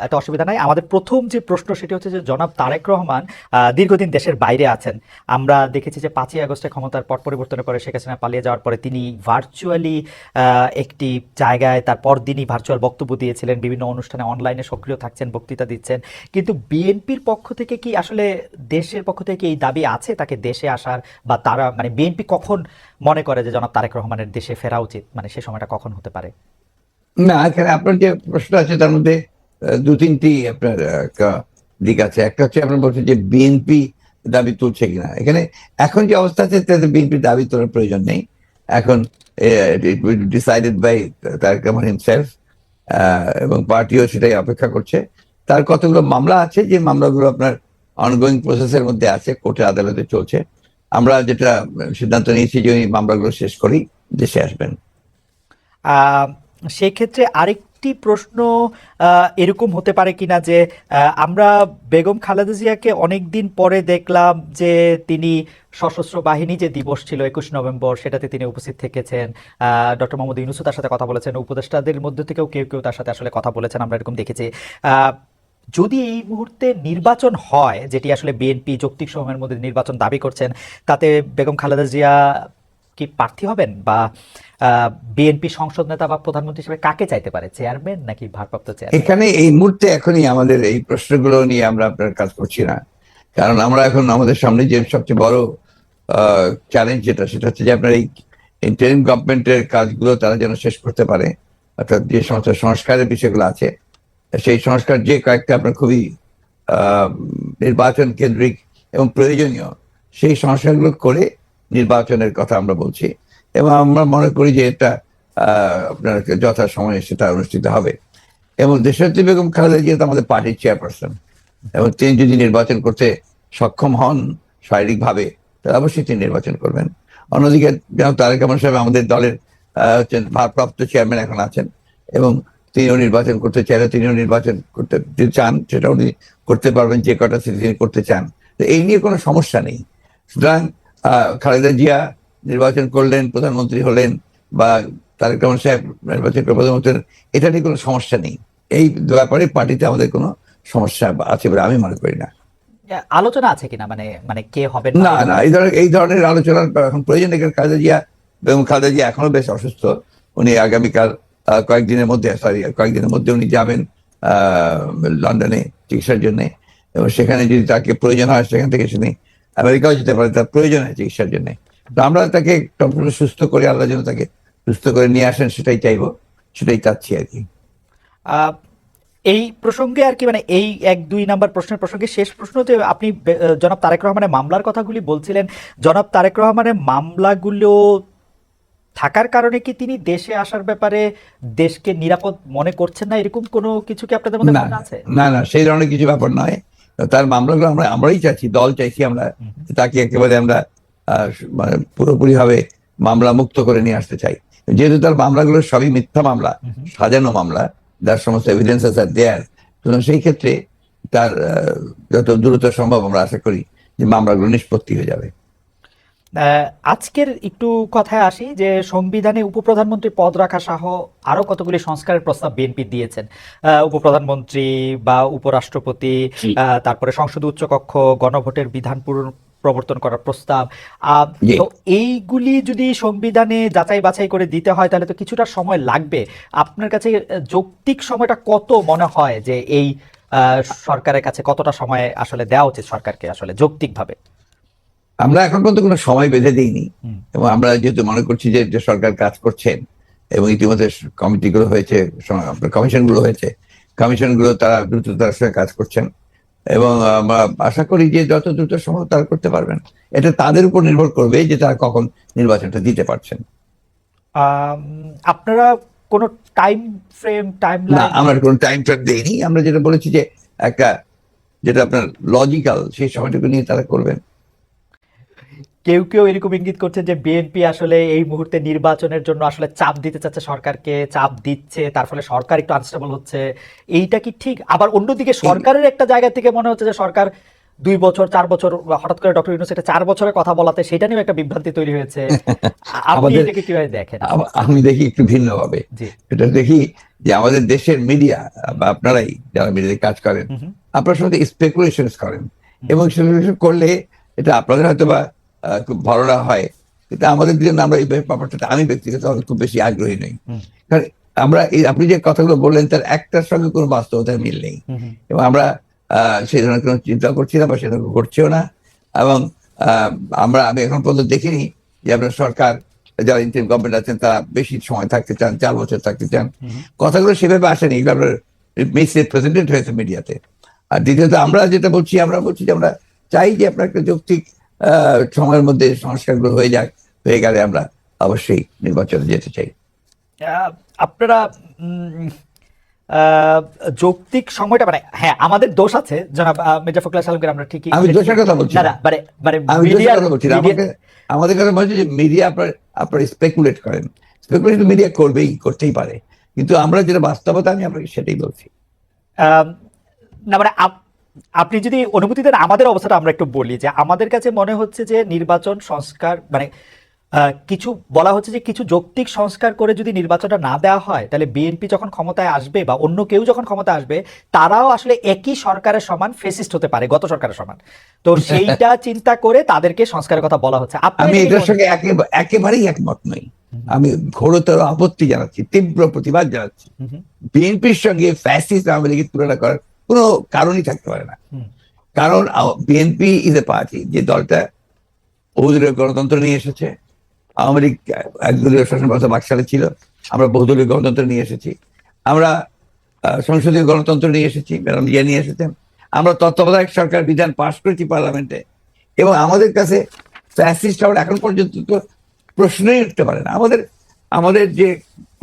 এত অসুবিধা নাই। আমাদের প্রথম যে প্রশ্ন সেটি হচ্ছে যে জনাব তারেক রহমান দীর্ঘদিন দেশের বাইরে আছেন। আমরা দেখেছি যে 5ই আগস্টে ক্ষমতার পট পরিবর্তনের পরে শেখ হাসিনা পালিয়ে যাওয়ার পরে তিনি ভার্চুয়ালি একটি জায়গায় তার পরদিনই ভার্চুয়াল বক্তব্য দিয়েছিলেন, বিভিন্ন অনুষ্ঠানে অনলাইনে সক্রিয় থাকছেন, বক্তৃতা দিচ্ছেন। কিন্তু বিএনপির পক্ষ থেকে কি আসলে, দেশের পক্ষ থেকে এই দাবি আছে তাকে দেশে আসার, বা তারা মানে বিএনপি কখন মনে করে যে জনাব তারেক রহমানের দেশে ফেরা উচিত, মানে সে সময়টা কখন হতে পারে? না, এখানে আপনার যে প্রশ্ন আছে তার মধ্যে দু তিনটি আপনার দিক আছে। একটা হচ্ছে আপনার বলছেন যে বিএনপি দাবি তুলছে কিনা। এখানে এখন যে অবস্থা আছে তাতে বিএনপি দাবি তোলার প্রয়োজন নেই। এখন decided by Tarique Rahman himself, এবং পার্টিও সেটাই অপেক্ষা করছে। তার কতগুলো মামলা আছে, যে মামলাগুলো আপনার অনগোয়িং প্রসেসের মধ্যে আছে, কোর্টে আদালতে চলছে। আমরা যেটা সিদ্ধান্ত নিয়েছি যে ওই মামলাগুলো শেষ করেই দেশে আসবেন। আহ, সেক্ষেত্রে আরেকটি প্রশ্ন এরকম হতে পারে কিনা যে আমরা বেগম খালেদা জিয়াকে অনেকদিন পরে দেখলাম যে তিনি সশস্ত্র বাহিনী যে দিবস ছিল 21 নভেম্বর, সেটাতে তিনি উপস্থিত থেকেছেন। ডক্টর মোহাম্মদ ইউনূসও তার সাথে কথা বলেছেন, উপদেষ্টাদের মধ্যে থেকেও কেউ কেউ তার সাথে আসলে কথা বলেছেন, আমরা এরকম দেখেছি। আহ, যদি এই মুহূর্তে নির্বাচন হয়, যেটি আসলে বিএনপি যৌক্তিক সময়ের মধ্যে নির্বাচন দাবি করছেন, তাতে বেগম খালেদা জিয়া কি প্রার্থী হবেন, বা বিএনপি সংসদ নেতা বা প্রধানমন্ত্রী হিসেবে কাকে চাইতে পারে, চেয়ারম্যান নাকি ভারপ্রাপ্ত চেয়ারম্যান? এখানে এই মুহূর্তে এখনই আমাদের এই প্রশ্নগুলো নিয়ে আমরা আপনার কাজ করছি না। কারণ আমরা এখন আমাদের সামনে যে সবচেয়ে বড় চ্যালেঞ্জ সেটা হচ্ছে যে আপনার এই ইন্টারিম গভর্নমেন্টের কাজগুলো তারা যেন শেষ করতে পারে। অর্থাৎ যে সমস্ত সংস্কারের বিষয়গুলো আছে, সেই সংস্কার যে কয়েকটা আপনার খুবই আহ, নির্বাচন কেন্দ্রিক এবং প্রয়োজনীয়, সেই সংস্কারগুলো করে নির্বাচনের কথা আমরা বলছি। এবং আমরা মনে করি যে এটা আপনার যথা সময়ে সেটা অনুষ্ঠিত হবে। এবং দেশনেত্রী বেগম খালেদা জিয়া তো আমাদের পার্টির চেয়ারপারসন, এবং তিনি যদি নির্বাচন করতে সক্ষম হন শারীরিকভাবে, তাহলে অবশ্যই তিনি নির্বাচন করবেন। অন্যদিকে যেন তারেক রহমান সাহেব আমাদের দলের হচ্ছেন ভারপ্রাপ্ত চেয়ারম্যান এখন আছেন, এবং তিনিও নির্বাচন করতে চাইলে তিনিও নির্বাচন করতে যদি চান সেটা উনি করতে পারবেন, যে কটা সিটি তিনি করতে চান। তো এই নিয়ে কোনো সমস্যা নেই। সুতরাং খালেদা জিয়া নির্বাচন করলেন, প্রধানমন্ত্রী হলেন, বা তারেক রহমান সাহেব নির্বাচন করে প্রধানমন্ত্রী হলেন, এটা নিয়ে কোনো সমস্যা নেই। এই ব্যাপারে পার্টিতে আমাদের কোনো সমস্যা আছে বলে আমি মনে করি না। আলোচনা আছে কিনা, মানে মানে কে হবেন না না, এই ধরনের আলোচনার এখন প্রয়োজন নেই। কারণ খালেদা জিয়া, বেগম খালেদা জিয়া এখনো বেশ অসুস্থ। উনি আগামীকাল কয়েকদিনের মধ্যে উনি যাবেন লন্ডনে চিকিৎসার জন্য। এবং সেখানে যদি তাকে প্রয়োজন হয় সেখান থেকে তিনি আমেরিকাও যেতে পারে, তার প্রয়োজন হয় চিকিৎসার জন্য। তো আমরা তাকে সম্পূর্ণ সুস্থ করে, আল্লাহ যেন তাকে সুস্থ করে নিয়ে আসেন সেটাই চাইবো, সেটাই চাচ্ছি আর কি। আহ, এই প্রসঙ্গে আর কি, মানে এই 1-2 নাম্বার প্রশ্নের প্রসঙ্গে শেষ প্রশ্ন, যে আপনি জনাব তারেক রহমানের মামলার কথাগুলি বলছিলেন, জনাব তারেক রহমানের মামলাগুলো থাকার কারণে কি তিনি দেশে আসার ব্যাপারে দেশকে নিরাপদ মনে করছেন না, এরকম কোনো কিছু কি আপনাদের মধ্যে না মনে আছে? না না, সেই ধরনের কিছু ব্যাপার নয়। তার মামলাগুলো আমরাই চাইছি, দল চাইছি আমরা, তাকে একেবারে আমরা মানে পুরোপুরি ভাবে মামলা মুক্ত করে নিয়ে আসতে চাই। যেহেতু তার মামলাগুলো সবই মিথ্যা মামলা, সাজানো মামলা, যার সমস্ত এভিডেন্সেস আর দেয়ার। সুতরাং সেই ক্ষেত্রে তার যত দ্রুত সম্ভব আমরা আশা করি যে মামলাগুলো নিষ্পত্তি হয়ে যাবে। আজকের একটু কথায় আসি, যে সংবিধানে উপপ্রধানমন্ত্রী পদ রাখা সহ আরো কতগুলি সংস্কারের প্রস্তাব বিএনপি দিয়েছেন। উপপ্রধানমন্ত্রী বা উপরাষ্ট্রপতি, তারপরে সংসদ উচ্চকক্ষ, গণভোটের বিধান প্রবর্তন করার প্রস্তাব। জি। তো এইগুলি যদি সংবিধানে যাচাই বাছাই করে দিতে হয় তাহলে তো কিছুটা সময় লাগবে। আপনার কাছে যৌক্তিক সময়টা কত মনে হয়, যে এই সরকারের কাছে কতটা সময় আসলে দেওয়া উচিত সরকারকে আসলে যৌক্তিকভাবে? আমরা এখন পর্যন্ত কোনো সময় বেঁধে দিইনি। হুম। এবং আমরা যেহেতু মনে করছি যে যে সরকার কাজ করছেন, এবং ইতিমধ্যে কমিটিগুলো হয়েছে, কমিশনগুলো হয়েছে, কমিশনগুলো তারা দ্রুততার সঙ্গে কাজ করছেন। এবং আমরা আশা করি যে যত দ্রুত সম্ভব তারা করতে পারবেন। এটা তাদের উপর নির্ভর করবে যে তারা কখন নির্বাচনটা দিতে পারছেন। আম, আপনারা কোনো টাইম ফ্রেম, টাইম না, লাইন? আমরা কোনো টাইম ট্র্যাক দেইনি। আমরা যেটা বলেছি যে একটা, যেটা আপনার লজিক্যাল, সেই সময়টুকু নিয়ে তারা করবেন। কেউ কেউ এরকম ইঙ্গিত করছে যে বিএনপি আসলে এই মুহূর্তে নির্বাচনের জন্য আসলে চাপ দিতে চাচ্ছে সরকারকে, চাপ দিচ্ছে, তার ফলে সরকার একটু আনস্টেবল হচ্ছে। এইটা কি ঠিক? আবার অন্যদিকে সরকারের একটা জায়গা থেকে মনে হচ্ছে যে সরকার 2 বছর 4 বছর হঠাৎ করে ডক্টর ইউনূস এটা 4 বছরের কথা বলাতে সেটা নিয়ে একটা বিভ্রান্তি তৈরি হয়েছে। আপনি আমাদের এটাকে কিভাবে দেখেন? আমি দেখি একটু ভিন্নভাবে। জি। এটা দেখি যে আমাদের দেশের মিডিয়া বা আপনারাই যারা মিডিয়ায় কাজ করেন, হুম, হুম, আপনার সাথে স্পেকুলেশন করেন হুম, এবং স্পেকুলেশন করলে এটা আপনাদের হয়তো বা খুব ভালো না হয়, কিন্তু আমাদের জন্য আমরা এই ব্যাপারটাতে আমি ব্যক্তিগতভাবে খুব বেশি আগ্রহী নই। হুম, কারণ আমরা আপনি যে কথাগুলো বললেন তার একটার সঙ্গে কোনো বাস্তবতার মিল নেই হুম, হুম। এবং আমরা সেই ধরনের কোনো চিন্তা করছি না বা সে ধরনের করছেও না। এবং আহ, আমি এখন পর্যন্ত দেখিনি যে আপনার সরকার যারা ইন্টারিম গভর্নমেন্ট আছেন তারা বেশি সময় থাকতে চান, 4 বছর থাকতে চান। কথাগুলো সেভাবে আসেনি, এগুলো আপনার মিসরিপ্রেজেন্টেড হয়েছে মিডিয়াতে। আর দ্বিতীয়ত আমরা বলছি যে আমরা চাই যে আপনার একটা যৌক্তিক সময়ের মধ্যে সংস্কারগুলো হয়ে গেলে আমরা অবশ্যই নির্বাচনে যেতে চাই। আহ, আপনারা উম, আহ, যৌক্তিক সময়টা মানে হ্যাঁ আমাদের দোষ আছে জনাব মির্জা ফখরুল আলমগীর, আমরা ঠিকই আমি দোষের কথা বলছি না না, না মানে মানে আমি দোষের মিডিয়ার কথা বলছি না। আমাদের কথা বলছি যে মিডিয়া আপনার স্পেকুলেট করেন, স্পেকুলেশন মিডিয়া করতেই পারে, কিন্তু আমরা যেটা বাস্তবতা আমি আপনাকে সেটাই বলছি। না মানে আপনি যদি অনুমতি দেন আমাদের অবস্থাটা আমরা একটু বলি যে আমাদের কাছে মনে হচ্ছে যে নির্বাচন সংস্কার মানে কিছু বলা হচ্ছে যে কিছু যৌক্তিক সংস্কার করে যদি নির্বাচনটা না দেওয়া হয় তাহলে বিএনপি যখন ক্ষমতায় আসবে বা অন্য কেউ যখন ক্ষমতায় আসবে তারাও আসলে একই সরকারের সমান ফেসিস্ট হতে পারে, গত সরকারের সমান। তো সেইটা চিন্তা করে তাদেরকে সংস্কারের কথা বলা হচ্ছে। আমি এটার সঙ্গে একেবারেই একমত নই। আমি ঘোরতর আপত্তি জানাচ্ছি, তীব্র প্রতিবাদ জানাচ্ছি। বিএনপির সঙ্গে ফ্যাসিস্ট আওয়ামী লীগের তুলনা করার কোনো কারণই থাকতে পারে না। কারণ বিএনপি ইজ এ পার্টি যে দলটা বহুদলীয় গণতন্ত্র নিয়ে এসেছে। আওয়ামী লীগ একদলীয় শাসন ব্যবস্থা 22 সালে ছিল, আমরা বহুদলীয় গণতন্ত্র নিয়ে এসেছি। আমরা সংসদীয় গণতন্ত্র নিয়ে এসেছি, ম্যাডাম জিয়া নিয়ে এসেছেন। আমরা তত্ত্বাবধায়ক সরকার বিধান পাশ করেছি পার্লামেন্টে, এবং আমাদের কাছে ফ্যাসিস্ট হওয়ার এখন পর্যন্ত তো প্রশ্নই উঠতে পারে না। আমাদের যে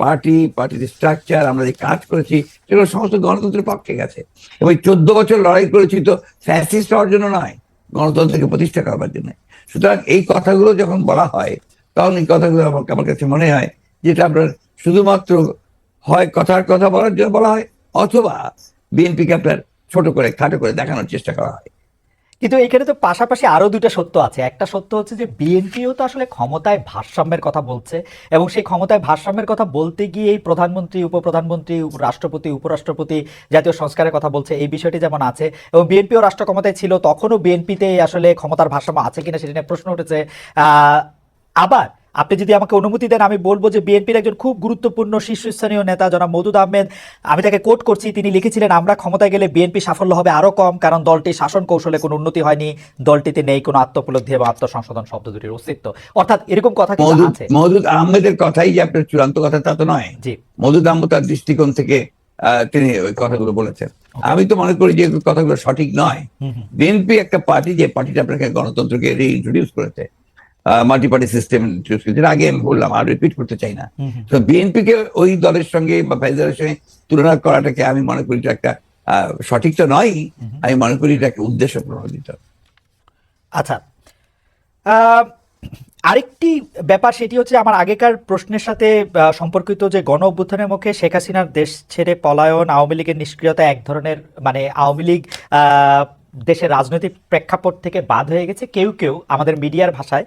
পার্টির স্ট্রাকচার, আমরা যে কাজ করেছি সেগুলো সমস্ত গণতন্ত্রের পক্ষে গেছে, এবং 14 বছর লড়াই করেছি তো ফ্যাসিস্ট হওয়ার জন্য নয়, গণতন্ত্রকে প্রতিষ্ঠা করবার জন্য। সুতরাং এই কথাগুলো যখন বলা হয় তখন এই কথাগুলো আমার কাছে মনে হয় যেটা আপনার শুধুমাত্র হয় কথার কথা বলার জন্য বলা হয়, অথবা বিএনপিকে আপনার ছোট করে খাটো করে দেখানোর চেষ্টা করা হয়। কিন্তু এখানে তো পাশাপাশি আরো দুইটা সত্য আছে। একটা সত্য হচ্ছে যে বিএনপিও তো আসলে ক্ষমতায় ভারসাম্যের কথা বলছে, এবং সেই ক্ষমতায় ভারসাম্যের কথা বলতে গিয়ে এই প্রধানমন্ত্রী, উপপ্রধানমন্ত্রী, রাষ্ট্রপতি, উপরাষ্ট্রপতি জাতীয় সংস্কারের কথা বলছে, এই বিষয়টি যেমন আছে। এবং বিএনপিও রাষ্ট্র ক্ষমতায় ছিল, তখনও বিএনপিতে আসলে ক্ষমতার ভারসাম্য আছে কিনা সেটা নিয়ে প্রশ্ন উঠেছে। আবার আপনি যদি আমাকে অনুমতি দেন আমি বলবো যে বিএনপির একজন খুব গুরুত্বপূর্ণ শীর্ষস্থানীয় নেতা জনাব মওদুদ আহমেদ, আমি তাকে কোট করছি, তিনি লিখেছিলেন আমরা ক্ষমতায় গেলে বিএনপি সাফল্য হবে আরো কম, কারণ দলটির শাসন কৌশলে কোনো উন্নতি হয়নি, দলটিতে নেই কোনো আত্মোপলব্ধি এবং আত্মসংশোধন শব্দ দুটির অস্তিত্ব। অর্থাৎ এরকম কথা কিন্তু আছে। মওদুদ আহমেদের কথাই যে আপনার চূড়ান্ত কথা তা তো নয়। জি। মওদুদ আহমেদ তার দৃষ্টিকোণ থেকে তিনি ওই কথাগুলো বলেছেন। আমি তো মনে করি যে কথাগুলো সঠিক নয়। বিএনপি একটা পার্টি, যে পার্টিটা আপনাকে গণতন্ত্রকে রিইন্ট্রোডিউস করেছে, মাল্টি পার্টি সিস্টেম ইন্ট্রোডিউস করেছে, আগে আমি বললাম, আর রিপিট করতে চাই না। তো বিএনপিকে ওই দলের সঙ্গে বা ফেডারেলের সঙ্গে তুলনা করাটাকে আমি মনে করি এটা একটা সঠিক তো নয়। আমি মনে করি এটা একটা উদ্দেশ্য প্রণোদিত। আচ্ছা, আরেকটি ব্যাপার সেটি হচ্ছে আমার আগেকার প্রশ্নের সাথে সম্পর্কিত, যে গণ অভ্যুত্থানের মুখে শেখ হাসিনার দেশ ছেড়ে পলায়ন, আওয়ামী লীগের নিষ্ক্রিয়তা এক ধরনের মানে আওয়ামী লীগ দেশের রাজনৈতিক প্রেক্ষাপট থেকে বাদ হয়ে গেছে, কেউ কেউ আমাদের মিডিয়ার ভাষায়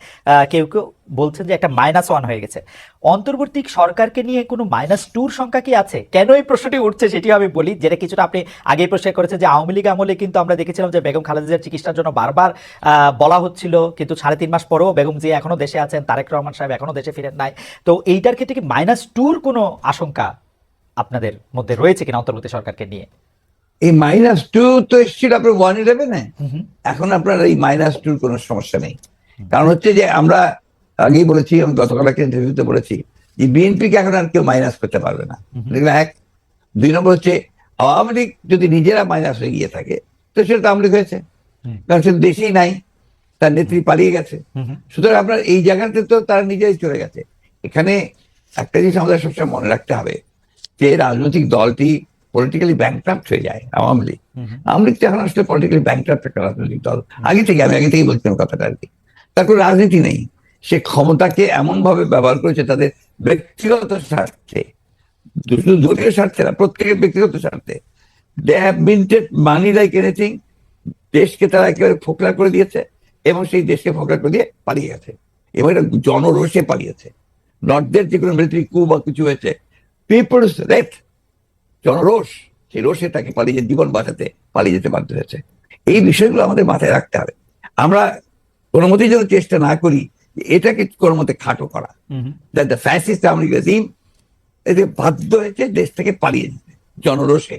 কেউ কেউ বলছেন যে একটা -1 হয়ে গেছে। অন্তর্বর্তী সরকারকে নিয়ে কোনো -2 সংখ্যা কি আছে? কেন এই প্রশ্নটি উঠছে সেটি আমি বলি, যেটা কিছুটা আপনি আগেই প্রশ্ন করেছেন যে আওয়ামী লীগ আমলে কিন্তু আমরা দেখেছিলাম যে বেগম খালেদা জিয়ার চিকিৎসার জন্য বারবার বলা হচ্ছিল, কিন্তু 3.5 মাস পরেও বেগম জিয়া এখনো দেশে আছেন, তারেক রহমান সাহেব এখনো দেশে ফিরেন নাই। তো এইটার ক্ষেত্রে কি -2 কোনো আশঙ্কা আপনাদের মধ্যে রয়েছে কিনা অন্তর্বর্তী সরকারকে নিয়ে? এই -2 তো এসেছিল আপনার 111-এ। এখন আপনার এই -2 কোনো সমস্যা নেই। কারণ হচ্ছে যে আমরা আগেই বলেছি, আমি গতকাল একটা ইন্টারভিউতে বলেছি যে বিএনপিকে এখন আর কেউ মাইনাস করতে পারবে না। এক, 2 নম্বর হচ্ছে আওয়ামী লীগ যদি নিজেরা মাইনাস হয়ে গিয়ে থাকে তো সেটা তো আওয়ামী লীগ হয়েছে, কারণ সে দেশেই নাই, তার নেত্রী পালিয়ে গেছে। সুতরাং আপনার এই জায়গাতে তো তারা নিজেই চলে গেছে। এখানে একটা জিনিস আমাদের সবসময় মনে রাখতে হবে যে রাজনৈতিক দলটি পলিটিক্যালি ব্যাংক্রাফট হয়ে যায়। আওয়ামী লীগ তো এখন আসলে পলিটিক্যালি ব্যাংক্রাফট একটা রাজনৈতিক দল। আমি আগে থেকেই বলছিলাম কথাটা আর কি। তার কোনো রাজনীতি নেই, সে ক্ষমতাকে এমন ভাবে ব্যবহার করেছে তাদের ব্যক্তিগত স্বার্থে, শুধু দলীয় স্বার্থে না, প্রত্যেকের ব্যক্তিগত স্বার্থে। They have minted money like anything, দেশকে তারা একেবারে ফোকলা করে দিয়েছে এবং সেই দেশকে ফোকলা করে দিয়ে পালিয়ে গেছে এবং এটা জনরোষে পালিয়েছে। নর্থদের যে কোনো মিলিটারি কু বা কিছু হয়েছে, পিপলস রেথ, জনরোষ, সেই রোষে তাকে জীবন বাঁচাতে পালিয়ে যেতে বাধ্য হয়েছে। এই বিষয়গুলো আমাদের মাথায় রাখতে হবে। আমরা কোনো মতেই যেন চেষ্টা না করি এটাকে কোনো মতে খাটো করা। The fascist Awami League regime এতে বাধ্য হয়েছে দেশ থেকে পালিয়ে যেতে জনরোষে।